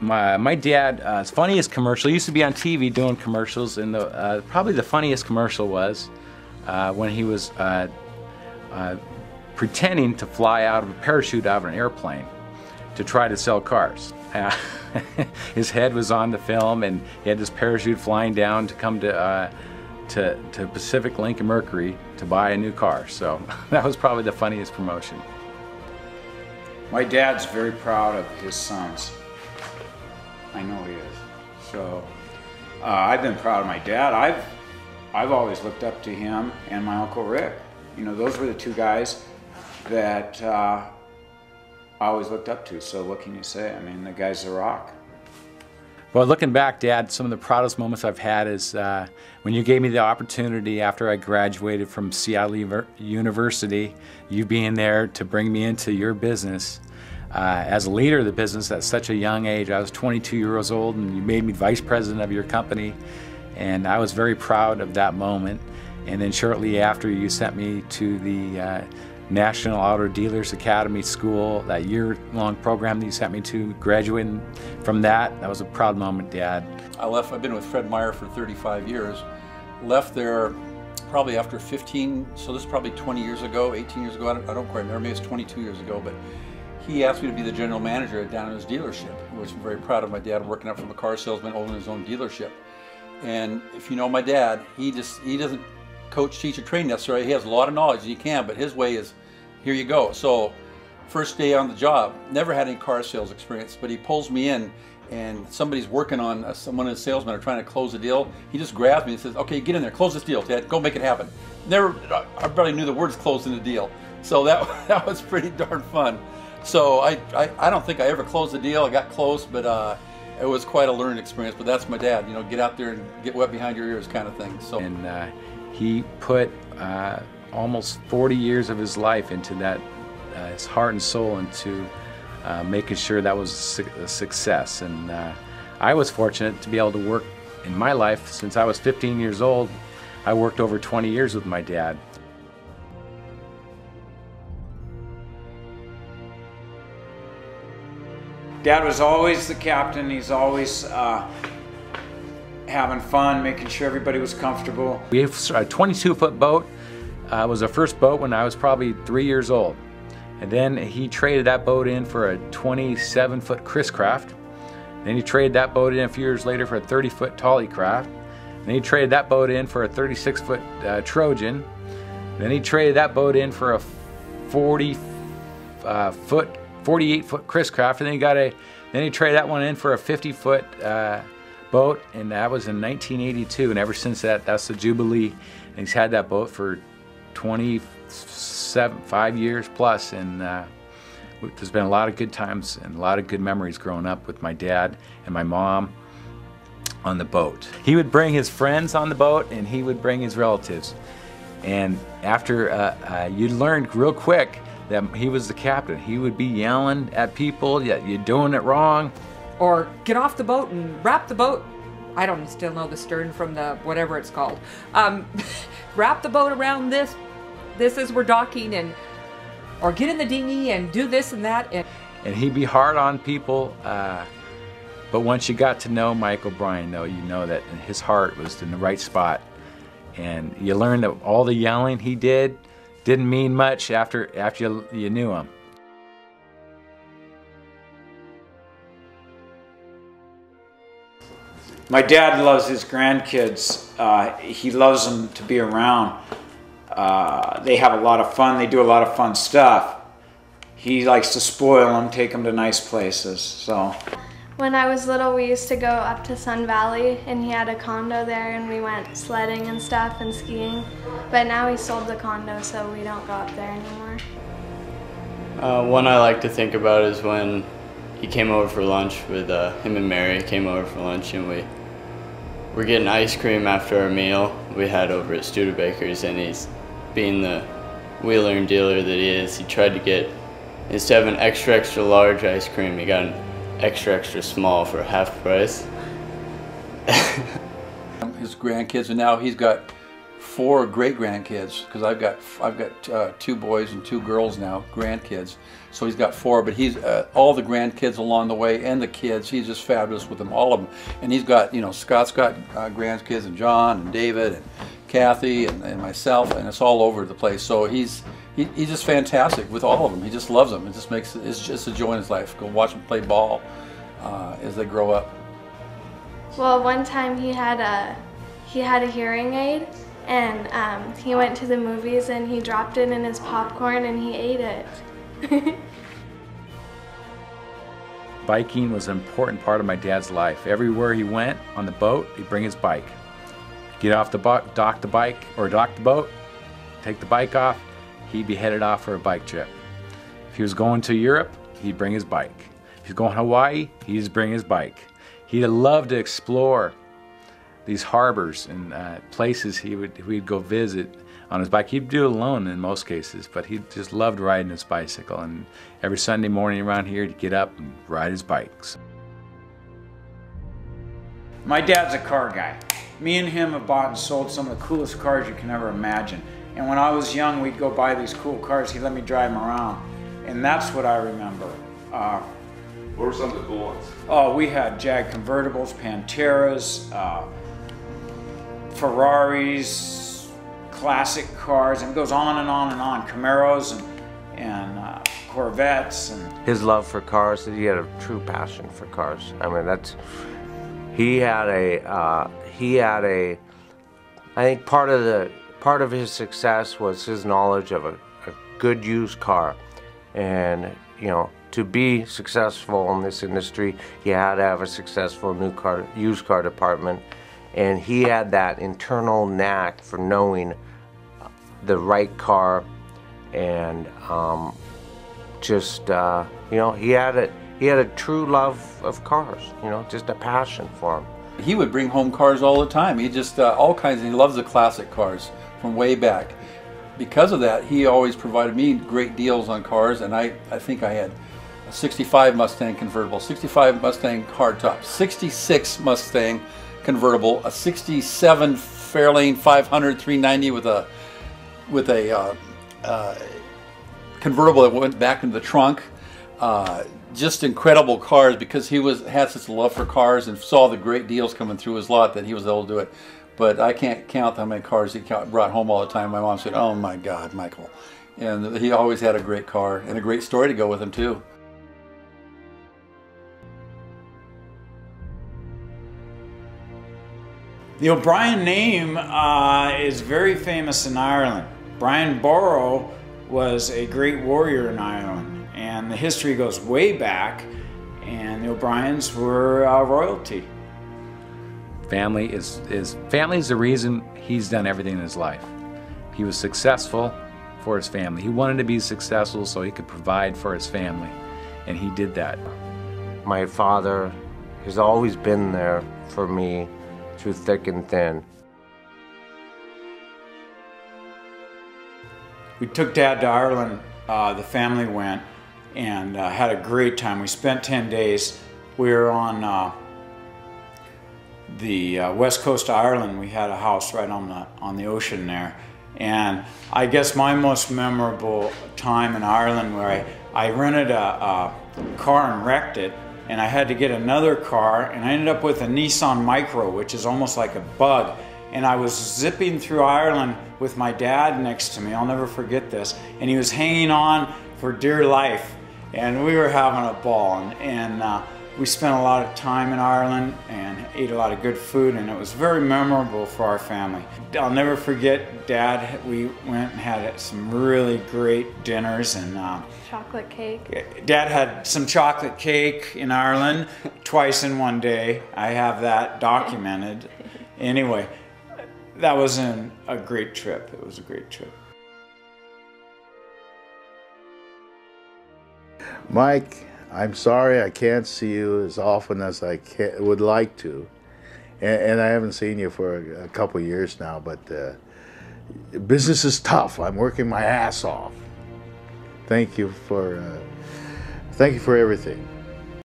My dad's funniest commercial, he used to be on TV doing commercials, and probably the funniest commercial was when he was pretending to fly out of a parachute out of an airplane to try to sell cars. His head was on the film, and he had this parachute flying down to come to Pacific Lincoln Mercury to buy a new car. So that was probably the funniest promotion. My dad's very proud of his sons. I know he is. So I've been proud of my dad. I've always looked up to him and my Uncle Rick. You know, those were the two guys that I always looked up to. So what can you say? I mean, the guy's a rock. Well, looking back, Dad, some of the proudest moments I've had is when you gave me the opportunity after I graduated from Seattle University, you being there to bring me into your business. As a leader of the business at such a young age, I was 22 years old, and you made me vice president of your company, and I was very proud of that moment. And then shortly after, you sent me to the National Auto Dealers Academy School, that year-long program that you sent me to. Graduating from that was a proud moment, Dad. I've been with Fred Meyer for 35 years. Left there probably after 15, so this is probably 20 years ago, 18 years ago, I don't quite remember, maybe it's 22 years ago, but he asked me to be the general manager down at his dealership, which I'm very proud of. My dad working up from a car salesman, owning his own dealership. And if you know my dad, he doesn't coach, teach, or train necessarily. He has a lot of knowledge, he can, but his way is, here you go. So first day on the job, never had any car sales experience, but he pulls me in and somebody's working on, one of his salesmen are trying to close a deal. He just grabs me and says, okay, get in there, close this deal, Ted, go make it happen. I barely knew the words closing the deal. So that was pretty darn fun. So I don't think I ever closed the deal. I got close, but it was quite a learning experience. But that's my dad, you know, get out there and get wet behind your ears kind of thing. So. And he put almost 40 years of his life into that, his heart and soul into making sure that was a success. And I was fortunate to be able to work in my life since I was 15 years old. I worked over 20 years with my dad. Dad was always the captain. He's always having fun, making sure everybody was comfortable. We have a 22-foot boat. It was our first boat when I was probably 3 years old. And then he traded that boat in for a 27-foot Chris craft. Then he traded that boat in a few years later for a 30-foot Tolly craft. Then he traded that boat in for a 36-foot Trojan. Then he traded that boat in for a 48-foot Chris craft, and then he traded that one in for a 50-foot boat, and that was in 1982. And ever since that's the Jubilee, and he's had that boat for 5 years plus. And there's been a lot of good times and a lot of good memories growing up with my dad and my mom on the boat. He would bring his friends on the boat, and he would bring his relatives. And after you learned real quick that he was the captain. He would be yelling at people that you're doing it wrong. Or get off the boat and wrap the boat. I don't still know the stern from the whatever it's called. Wrap the boat around this as we're docking, or get in the dinghy and do this and that. And he'd be hard on people, but once you got to know Mike O'Brien, though, you know that his heart was in the right spot. And you learned that all the yelling he didn't mean much after you knew him. My dad loves his grandkids. He loves them to be around. They have a lot of fun. They do a lot of fun stuff. He likes to spoil them, take them to nice places. So. When I was little, we used to go up to Sun Valley, and he had a condo there, and we went sledding and stuff and skiing. But now he sold the condo, so we don't go up there anymore. One I like to think about is when he came over for lunch with him and Mary came over for lunch, and we were getting ice cream after our meal we had over at Studebaker's, and he's, being the wheeler and dealer that he is, he tried to get, instead of an extra large ice cream, he got an extra small for half price. His grandkids, and now he's got 4 great grandkids, because I've got 2 boys and 2 girls now, grandkids. So he's got 4, but he's all the grandkids along the way and the kids. He's just fabulous with them, all of them. And he's got, you know, Scott's got grandkids, and John and David and Kathy and myself, and it's all over the place. So he's just fantastic with all of them. He just loves them. It just makes it's just a joy in his life. Go watch him play ball as they grow up. Well, one time he had a hearing aid, and he went to the movies and he dropped it in his popcorn and he ate it. Biking was an important part of my dad's life. Everywhere he went on the boat, he'd bring his bike. Get off the boat, dock the bike, or dock the boat, take the bike off, he'd be headed off for a bike trip. If he was going to Europe, he'd bring his bike. If he was going to Hawaii, he'd just bring his bike. He'd love to explore these harbors and places we'd go visit on his bike. He'd do it alone in most cases, but he just loved riding his bicycle. And every Sunday morning around here, he'd get up and ride his bikes. My dad's a car guy. Me and him have bought and sold some of the coolest cars you can ever imagine. And when I was young, we'd go buy these cool cars. He'd let me drive them around. And that's what I remember. What were some of the cool ones? Oh, we had Jag convertibles, Panteras, Ferraris, classic cars, and it goes on and on and on. Camaros and Corvettes. And his love for cars, he had a true passion for cars. I mean, he had a, I think part of his success was his knowledge of a good used car. And, you know, to be successful in this industry, you had to have a successful used car department. And he had that internal knack for knowing the right car, and you know, he had a true love of cars, you know, just a passion for them. He would bring home cars all the time. He just all kinds. He loves the classic cars from way back. Because of that, he always provided me great deals on cars, and I think I had a 65 Mustang convertible, 65 Mustang hardtop, 66 Mustang convertible, a 67 Fairlane 500 390 with a convertible that went back into the trunk. Just incredible cars, because he had such a love for cars and saw the great deals coming through his lot that he was able to do it. But I can't count how many cars he brought home all the time. My mom said, "Oh my God, Michael." And he always had a great car and a great story to go with him too. the O'Brien name is very famous in Ireland. Brian Boru was a great warrior in Ireland, and the history goes way back, and the O'Briens were royalty. Family is the reason he's done everything in his life. He was successful for his family. He wanted to be successful so he could provide for his family, and he did that. My father has always been there for me through thick and thin. We took Dad to Ireland, the family went, and had a great time. We spent 10 days. We were on the west coast of Ireland. We had a house right on the ocean there. And I guess my most memorable time in Ireland, where I rented a car and wrecked it, and I had to get another car, and I ended up with a Nissan Micro, which is almost like a bug. And I was zipping through Ireland with my dad next to me. I'll never forget this. And he was hanging on for dear life, and we were having a ball. And we spent a lot of time in Ireland and ate a lot of good food, and it was very memorable for our family. I'll never forget, Dad, we went and had some really great dinners, and Chocolate cake. Dad had some chocolate cake in Ireland twice in one day. I have that documented. Anyway, that was a great trip. It was a great trip. Mike, I'm sorry I can't see you as often as I would like to. And I haven't seen you for a couple of years now, but business is tough. I'm working my ass off. Thank you for everything.